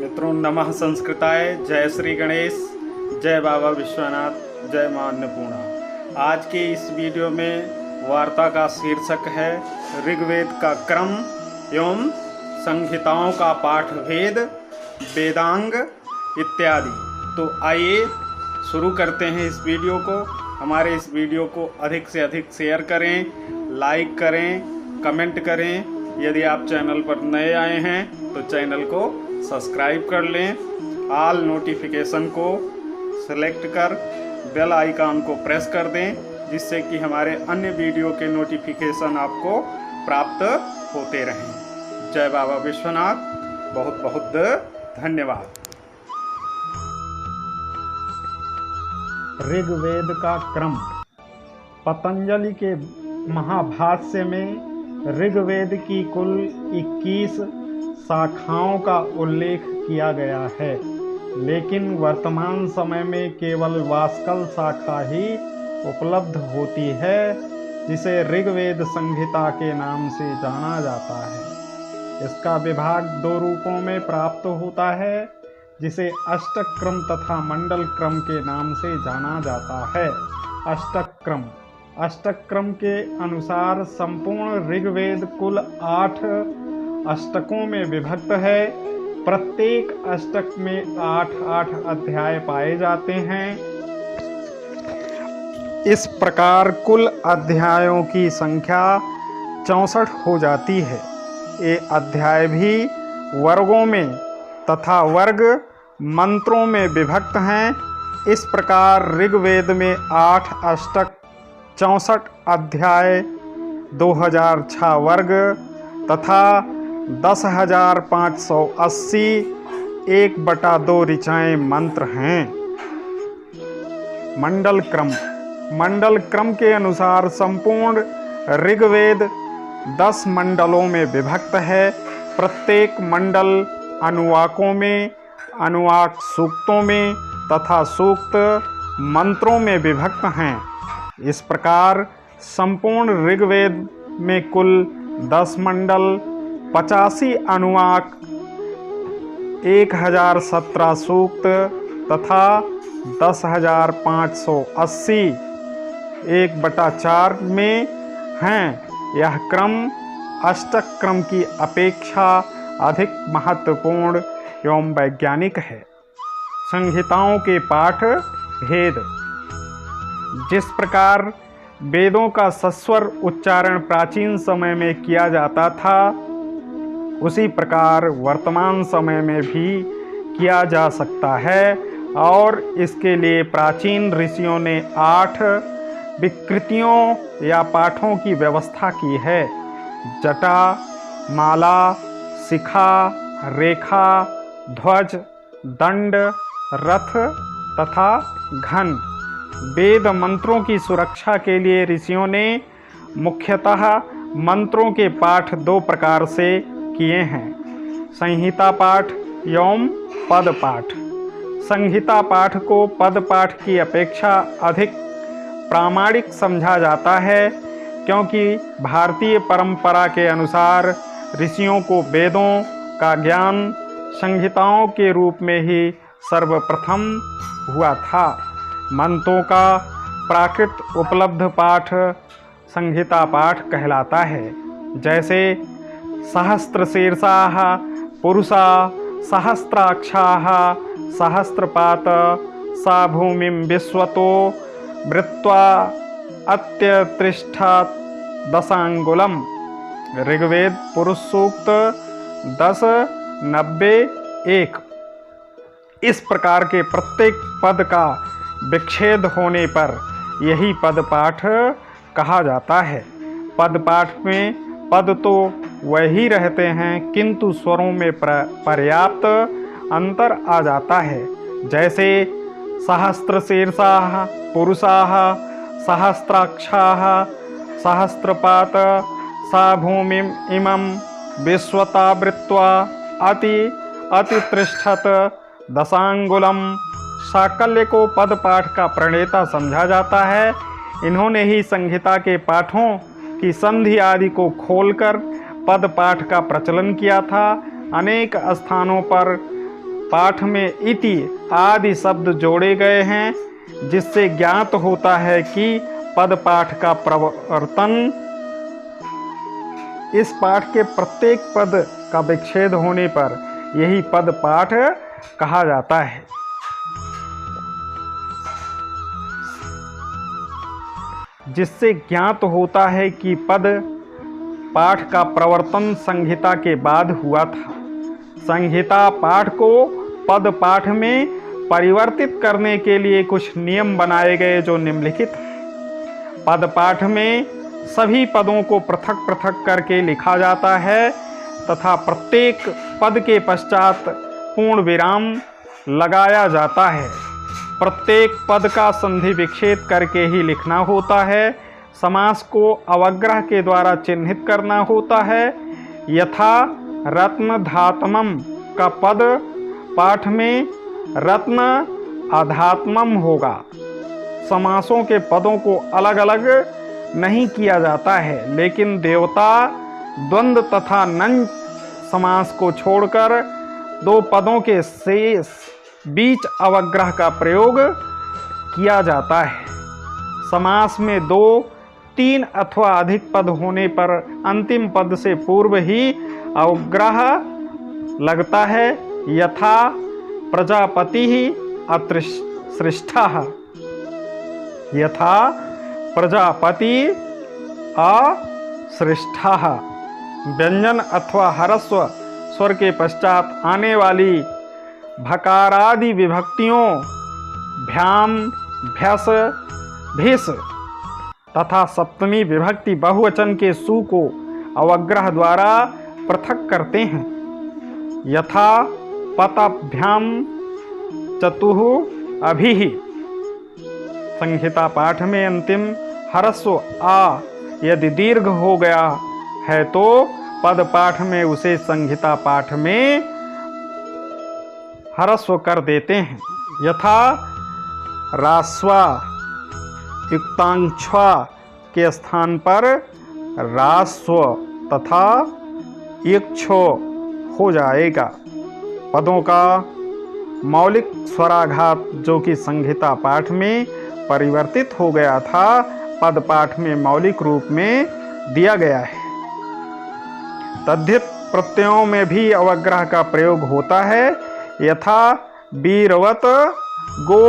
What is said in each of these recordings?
मित्रों, नमः संस्कृताय। जय श्री गणेश, जय बाबा विश्वनाथ, जय मां अन्नपूर्णा। आज के इस वीडियो में वार्ता का शीर्षक है ऋग्वेद का क्रम एवं संहिताओं का पाठ भेद, वेदांग इत्यादि। तो आइए शुरू करते हैं इस वीडियो को। हमारे इस वीडियो को अधिक से अधिक शेयर करें, लाइक करें, कमेंट करें। यदि आप चैनल पर नए आए हैं तो चैनल को सब्सक्राइब कर लें। ऑल नोटिफिकेशन को सेलेक्ट कर बेल आइकन को प्रेस कर दें, जिससे कि हमारे अन्य वीडियो के नोटिफिकेशन आपको प्राप्त होते रहें। जय बाबा विश्वनाथ, बहुत बहुत धन्यवाद। ऋग्वेद का क्रम। पतंजलि के महाभाष्य में ऋग्वेद की कुल 21 शाखाओं का उल्लेख किया गया है, लेकिन वर्तमान समय में केवल वास्कल शाखा ही उपलब्ध होती है, जिसे ऋग्वेद संहिता के नाम से जाना जाता है। इसका विभाग दो रूपों में प्राप्त होता है, जिसे अष्टक क्रम तथा मंडल क्रम के नाम से जाना जाता है। अष्टक क्रम के अनुसार संपूर्ण ऋग्वेद कुल 8 अष्टकों में विभक्त है। प्रत्येक अष्टक में 8-8 अध्याय पाए जाते हैं। इस प्रकार कुल अध्यायों की संख्या 64 हो जाती है। ये अध्याय भी वर्गों में तथा वर्ग मंत्रों में विभक्त हैं। इस प्रकार ऋग्वेद में 8 अष्टक, 64 अध्याय, 2006 वर्ग तथा 10,580 1/2 ऋचाएँ मंत्र हैं। मंडल क्रम के अनुसार संपूर्ण ऋग्वेद 10 मंडलों में विभक्त है। प्रत्येक मंडल अनुवाकों में, अनुवाक सूक्तों में तथा सूक्त मंत्रों में विभक्त हैं। इस प्रकार संपूर्ण ऋग्वेद में कुल 10 मंडल, 85 अनुवाक, 1017 सूक्त तथा 10,580 1/4 में हैं। यह क्रम अष्टक क्रम की अपेक्षा अधिक महत्वपूर्ण एवं वैज्ञानिक है। संहिताओं के पाठ भेद। जिस प्रकार वेदों का सस्वर उच्चारण प्राचीन समय में किया जाता था, उसी प्रकार वर्तमान समय में भी किया जा सकता है, और इसके लिए प्राचीन ऋषियों ने 8 विकृतियों या पाठों की व्यवस्था की है। जटा, माला, शिखा, रेखा, ध्वज, दंड, रथ तथा घन। वेद मंत्रों की सुरक्षा के लिए ऋषियों ने मुख्यतः मंत्रों के पाठ 2 प्रकार से किए हैं: संहिता पाठ एवं पद पाठ। संहिता पाठ को पद पाठ की अपेक्षा अधिक प्रामाणिक समझा जाता है, क्योंकि भारतीय परंपरा के अनुसार ऋषियों को वेदों का ज्ञान संहिताओं के रूप में ही सर्वप्रथम हुआ था। मंत्रों का प्राकृत उपलब्ध पाठ संहिता पाठ कहलाता है, जैसे सहस्रशीर्षाः पुरुषा, सहस्राक्षाः, सहस्रपात, सा भूमिं विश्वतो वृत्वा अत्यतिष्ठत् दशांगुलम। ऋग्वेद पुरुष सूक्त 10:90-1। इस प्रकार के प्रत्येक पद का विच्छेद होने पर यही पद पाठ कहा जाता है। पद पाठ में पद तो वही रहते हैं, किंतु स्वरों में पर्याप्त अंतर आ जाता है। जैसे सहस्रशीर्षाः पुरुषाः, सहस्राक्षाः, सहस्रपात, सा भूमिम् इमं विश्वता वृत्वा अतितिष्ठत् दशांगुलम। साकल्य को पद पाठ का प्रणेता समझा जाता है। इन्होंने ही संहिता के पाठों की संधि आदि को खोलकर पद पाठ का प्रचलन किया था। अनेक स्थानों पर पाठ में इति आदि शब्द जोड़े गए हैं, जिससे ज्ञात होता है कि पद पाठ का प्रवर्तन इस पाठ के प्रत्येक पद का विच्छेद होने पर यही पद पाठ कहा जाता है। जिससे ज्ञात होता है कि पद पाठ का प्रवर्तन संहिता के बाद हुआ था। संहिता पाठ को पद पाठ में परिवर्तित करने के लिए कुछ नियम बनाए गए जो निम्नलिखित हैं। पद पाठ में सभी पदों को पृथक पृथक करके लिखा जाता है तथा प्रत्येक पद के पश्चात पूर्ण विराम लगाया जाता है। प्रत्येक पद का संधि विच्छेद करके ही लिखना होता है। समास को अवग्रह के द्वारा चिन्हित करना होता है। यथा रत्न धात्मम का पद पाठ में रत्न अधात्मम होगा। समासों के पदों को अलग अलग नहीं किया जाता है, लेकिन देवता द्वंद्व तथा नंज समास को छोड़कर दो पदों के शेष बीच अवग्रह का प्रयोग किया जाता है। समास में 2, 3 अथवा अधिक पद होने पर अंतिम पद से पूर्व ही अवग्रह लगता है। यथा प्रजापति अत्र सृष्टः, यथा प्रजापति असृष्टः। व्यंजन अथवा ह्रस्व स्वर के पश्चात आने वाली भकारादि विभक्तियों भ्याम, भ्यस, भिस तथा सप्तमी विभक्ति बहुवचन के सु को अवग्रह द्वारा पृथक करते हैं। यथा पतभ्याम चतुः अभिः। संहिता पाठ में अंतिम ह्रस्व आ यदि दीर्घ हो गया है तो पद पाठ में उसे संहिता पाठ में ह्रस्व कर देते हैं। यथा रास्वा युक्तांक्ष्वा के स्थान पर रास्व तथा इक्षो हो जाएगा। पदों का मौलिक स्वराघात जो कि संहिता पाठ में परिवर्तित हो गया था, पद पाठ में मौलिक रूप में दिया गया है। तद्धित प्रत्ययों में भी अवग्रह का प्रयोग होता है। यथा वीरवत, गो,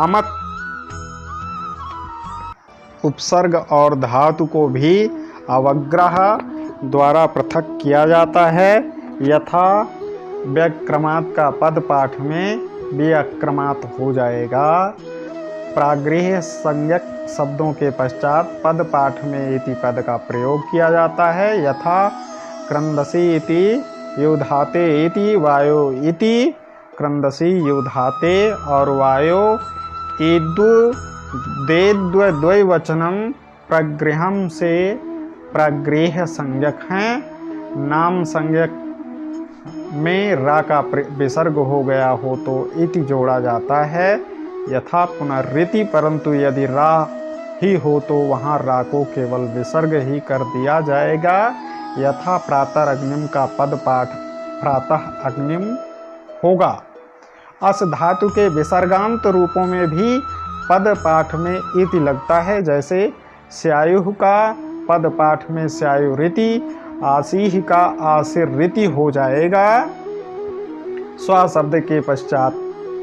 अमत। उपसर्ग और धातु को भी अवग्रह द्वारा पृथक किया जाता है। यथा व्यक्रमात् का पद पाठ में व्यक्रमात् हो जाएगा। प्रागृह्य संज्ञक शब्दों के पश्चात पद पाठ में इति पद का प्रयोग किया जाता है। यथा क्रंदसी इति युधाते इति वायो इति। क्रंदसी युधाते और वायो द्वैवचनम प्रगृहम से प्रगृह्य संज्ञक हैं। नाम संज्ञक में रा का विसर्ग हो गया हो तो इति जोड़ा जाता है। यथा पुनर्रिति, परंतु यदि रा ही हो तो वहाँ रा को केवल विसर्ग ही कर दिया जाएगा। यथा प्रातः अग्निम का पद पाठ प्रातः अग्निम होगा। अस धातु के विसर्गांत रूपों में भी पद पाठ में इति लगता है। जैसे स्यायुः का पद पाठ में स्यायुरिति, आसीह का आसिरिति हो जाएगा। स्व शब्द के पश्चात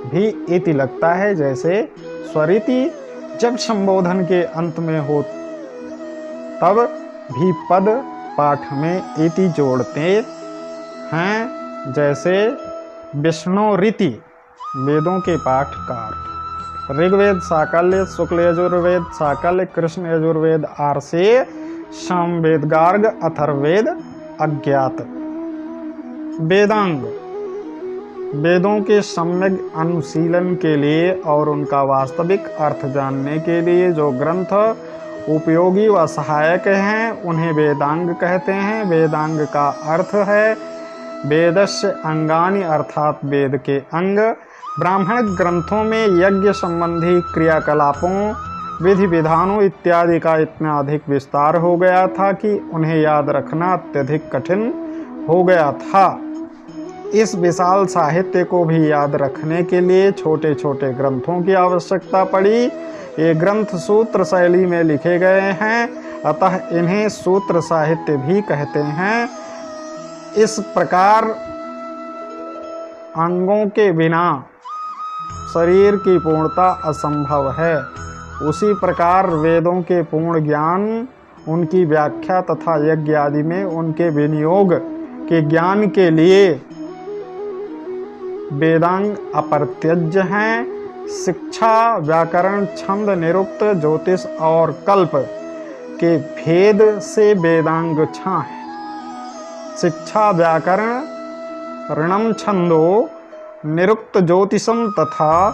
भी इति लगता है। जैसे स्वरिति जब संबोधन के अंत में हो तब भी पद पाठ में इति जोड़ते हैं। जैसे विष्णुरिति वेदों के पाठकार। ऋग्वेद साकल्य, शुक्ल यजुर्वेद साकल्य, कृष्ण यजुर्वेद आर्षे, सामवेद गार्ग, अथर्ववेद अज्ञात। वेदांग वेदों के सम्यक अनुशीलन के लिए और उनका वास्तविक अर्थ जानने के लिए जो ग्रंथ उपयोगी व सहायक हैं उन्हें वेदांग कहते हैं। वेदांग का अर्थ है वेदस्य अंगानि, अर्थात वेद के अंग। ब्राह्मण ग्रंथों में यज्ञ संबंधी क्रियाकलापों विधि विधानों इत्यादि का इतना अधिक विस्तार हो गया था कि उन्हें याद रखना अत्यधिक कठिन हो गया था। इस विशाल साहित्य को भी याद रखने के लिए छोटे छोटे ग्रंथों की आवश्यकता पड़ी। ये ग्रंथ सूत्र शैली में लिखे गए हैं, अतः इन्हें सूत्र साहित्य भी कहते हैं। इस प्रकार अंगों के बिना शरीर की पूर्णता असंभव है। उसी प्रकार वेदों के पूर्ण ज्ञान, उनकी व्याख्या तथा यज्ञ आदि में उनके विनियोग के ज्ञान के लिए वेदांग अप्रत्यज्य हैं। शिक्षा, व्याकरण, छंद, निरुक्त, ज्योतिष और कल्प के भेद से वेदांग छा है। शिक्षा, व्याकरण, ऋणम छंदो, निरुक्त ज्योतिषम तथा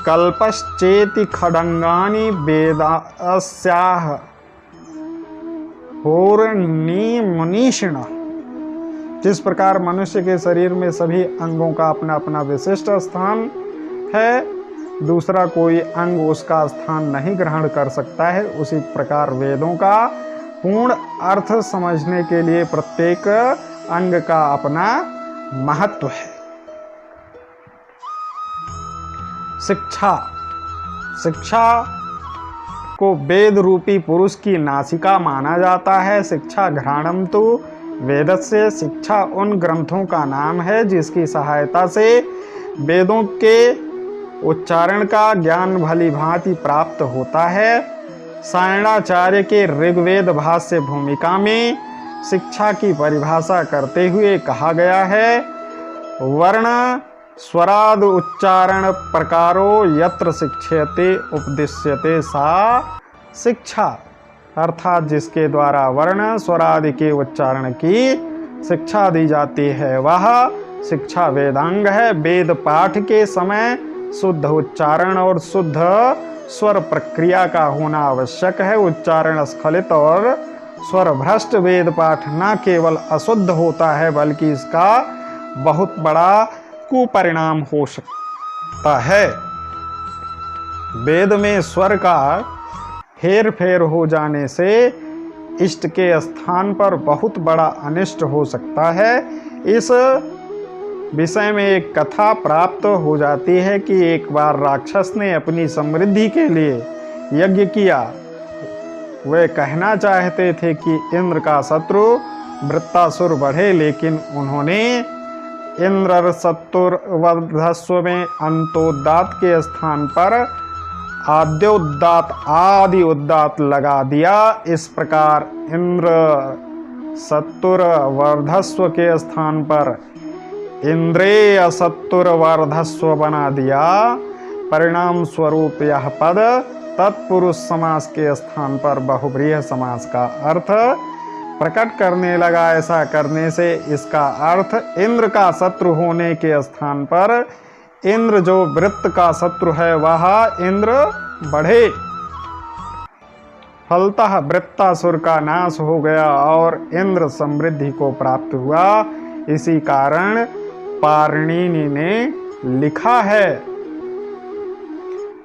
कल्पश्चेति खडंगानि वेदास्याः होरनीमुनीषिणः। जिस प्रकार मनुष्य के शरीर में सभी अंगों का अपना अपना विशिष्ट स्थान है, दूसरा कोई अंग उसका स्थान नहीं ग्रहण कर सकता है, उसी प्रकार वेदों का पूर्ण अर्थ समझने के लिए प्रत्येक अंग का अपना महत्व है। शिक्षा को वेद रूपी पुरुष की नासिका माना जाता है। शिक्षा घ्राणम तो वेदस्य, शिक्षा उन ग्रंथों का नाम है जिसकी सहायता से वेदों के उच्चारण का ज्ञान भली भांति प्राप्त होता है। सायणाचार्य के ऋग्वेद भाष्य भूमिका में शिक्षा की परिभाषा करते हुए कहा गया है, वर्ण स्वराद उच्चारण प्रकारो यत्र शिक्ष्यते उपदिश्यते सा शिक्षा। अर्थात जिसके द्वारा वर्ण स्वरादि के उच्चारण की शिक्षा दी जाती है वह शिक्षा वेदांग है। वेद पाठ के समय शुद्ध उच्चारण और शुद्ध स्वर प्रक्रिया का होना आवश्यक है। उच्चारण स्खलित और स्वर भ्रष्ट वेद पाठ न केवल अशुद्ध होता है बल्कि इसका बहुत बड़ा कुपरिणाम हो सकता है। वेद में स्वर का हेर फेर हो जाने से इष्ट के स्थान पर बहुत बड़ा अनिष्ट हो सकता है। इस विषय में एक कथा प्राप्त हो जाती है कि एक बार राक्षस ने अपनी समृद्धि के लिए यज्ञ किया। वे कहना चाहते थे कि इंद्र का शत्रु वृत्तासुर बढ़े, लेकिन उन्होंने इंद्र सत्तुर्वर्धस्व में अंतोदात के स्थान पर आद्योदात आदि उदात लगा दिया। इस प्रकार इंद्र सत्तुर्वर्धस्व के स्थान पर इंद्रेय सत्तुर्वर्धस्व बना दिया। परिणाम स्वरूप यह पद तत्पुरुष समास के स्थान पर बहुव्रीहि समास का अर्थ प्रकट करने लगा। ऐसा करने से इसका अर्थ इंद्र का शत्रु होने के स्थान पर इंद्र जो वृत्त का शत्रु है वह इंद्र बढ़े। फलतः वृत्तासुर का नाश हो गया और इंद्र समृद्धि को प्राप्त हुआ। इसी कारण पाणिनि ने लिखा है,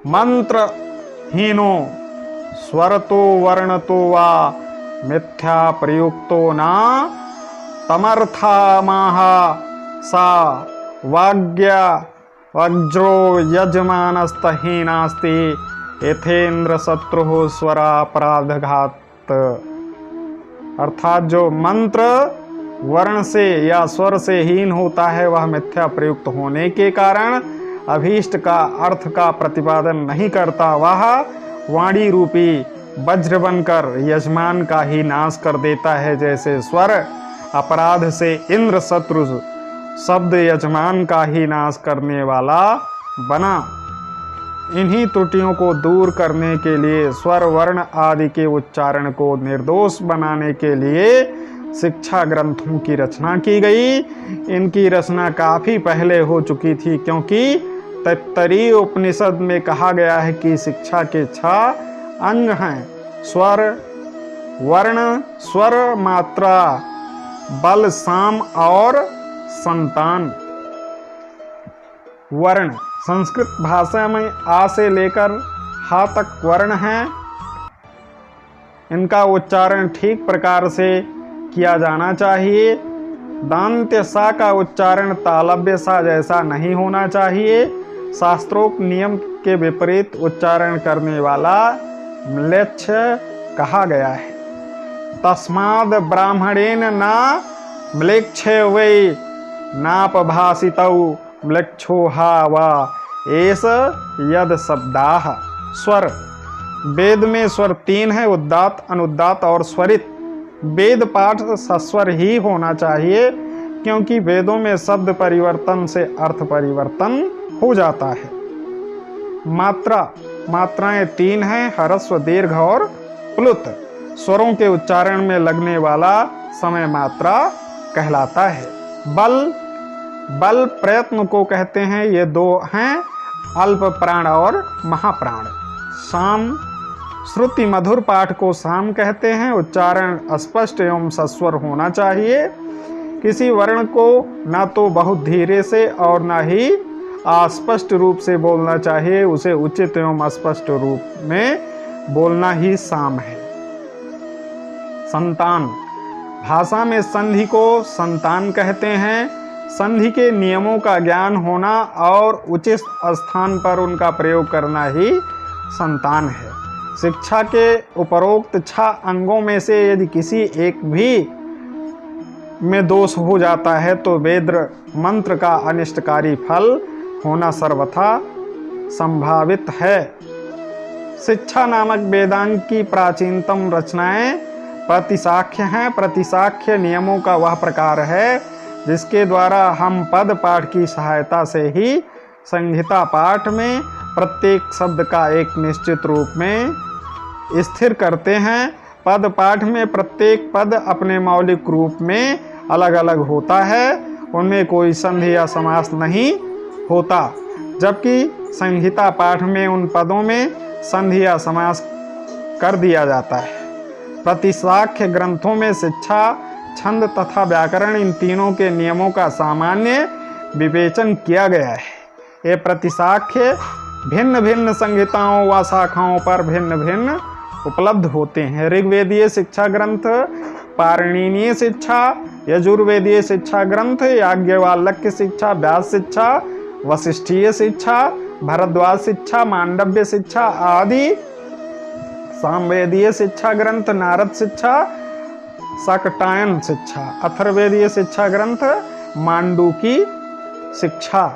मंत्र हीनो स्वरतो वर्णतो वा मिथ्या प्रयुक्तो ना तमर्थामाह सा वाग्या वज्रो यजमानस्तहीनास्ति यथेन्द्र शत्रु स्वरापराधघात। अर्थात जो मंत्र वर्ण से या स्वर से हीन होता है वह मिथ्या प्रयुक्त होने के कारण अभीष्ट का अर्थ का प्रतिपादन नहीं करता। वह वाणी रूपी वज्र बनकर यजमान का ही नाश कर देता है। जैसे स्वर अपराध से इंद्र शत्रु शब्द यजमान का ही नाश करने वाला बना। इन्हीं त्रुटियों को दूर करने के लिए स्वर वर्ण आदि के उच्चारण को निर्दोष बनाने के लिए शिक्षा ग्रंथों की रचना की गई। इनकी रचना काफी पहले हो चुकी थी, क्योंकि तैत्तरीय उपनिषद में कहा गया है कि शिक्षा के 6 अंग हैं, स्वर, वर्ण, स्वर, मात्रा, बल, साम और संतान। वर्ण संस्कृत भाषा में आ से लेकर हा तक वर्ण हैं। इनका उच्चारण ठीक प्रकार से किया जाना चाहिए। दांत्य सा का उच्चारण तालव्य सा जैसा नहीं होना चाहिए। शास्त्रोक्त नियम के विपरीत उच्चारण करने वाला म्लेच्छ कहा गया है। तस्माद् ब्राह्मणेन न म्लेच्छे वै नापभाषितौ म्लेच्छो हा वा एष यद शब्दाः। स्वर, वेद में स्वर 3 है, उदात्त, अनुदात्त और स्वरित। वेद पाठ सस्वर ही होना चाहिए, क्योंकि वेदों में शब्द परिवर्तन से अर्थ परिवर्तन हो जाता है। मात्राएं 3 हैं, ह्रस्व, दीर्घ और प्लुत। स्वरों के उच्चारण में लगने वाला समय मात्रा कहलाता है। बल प्रयत्न को कहते हैं। ये 2 हैं, अल्प प्राण और महाप्राण। साम, श्रुति मधुर पाठ को साम कहते हैं। उच्चारण स्पष्ट एवं सस्वर होना चाहिए। किसी वर्ण को ना तो बहुत धीरे से और ना ही अस्पष्ट रूप से बोलना चाहिए, उसे उचित एवं स्पष्ट रूप में बोलना ही साम है। संतान, भाषा में संधि को संतान कहते हैं। संधि के नियमों का ज्ञान होना और उचित स्थान पर उनका प्रयोग करना ही संतान है। शिक्षा के उपरोक्त 6 अंगों में से यदि किसी एक भी में दोष हो जाता है तो वेद मंत्र का अनिष्टकारी फल होना सर्वथा संभावित है। शिक्षा नामक वेदांग की प्राचीनतम रचनाएं प्रतिसाख्य हैं। प्रतिसाख्य नियमों का वह प्रकार है जिसके द्वारा हम पद पाठ की सहायता से ही संहिता पाठ में प्रत्येक शब्द का एक निश्चित रूप में स्थिर करते हैं। पद पाठ में प्रत्येक पद अपने मौलिक रूप में अलग अलग होता है, उनमें कोई संधि या समास नहीं होता, जबकि संहिता पाठ में उन पदों में संधि या समास कर दिया जाता है। प्रतिसाख्य ग्रंथों में शिक्षा, छंद तथा व्याकरण, इन तीनों के नियमों का सामान्य विवेचन किया गया है। ये प्रतिसाख्य भिन्न भिन्न संहिताओं व शाखाओं पर भिन्न भिन्न उपलब्ध होते हैं। ऋग्वेदीय शिक्षा ग्रंथ, पाणिनीय शिक्षा, यजुर्वेदीय शिक्षा ग्रंथ, याज्ञवल्क्य शिक्षा, व्यास शिक्षा, वशिष्ठीय शिक्षा, भरद्वाज शिक्षा, मांडव्य शिक्षा आदि, सामवेदीय शिक्षा ग्रंथ, नारद शिक्षा, शाकटायन शिक्षा, अथर्ववेदीय शिक्षा ग्रंथ, मांडूकी शिक्षा।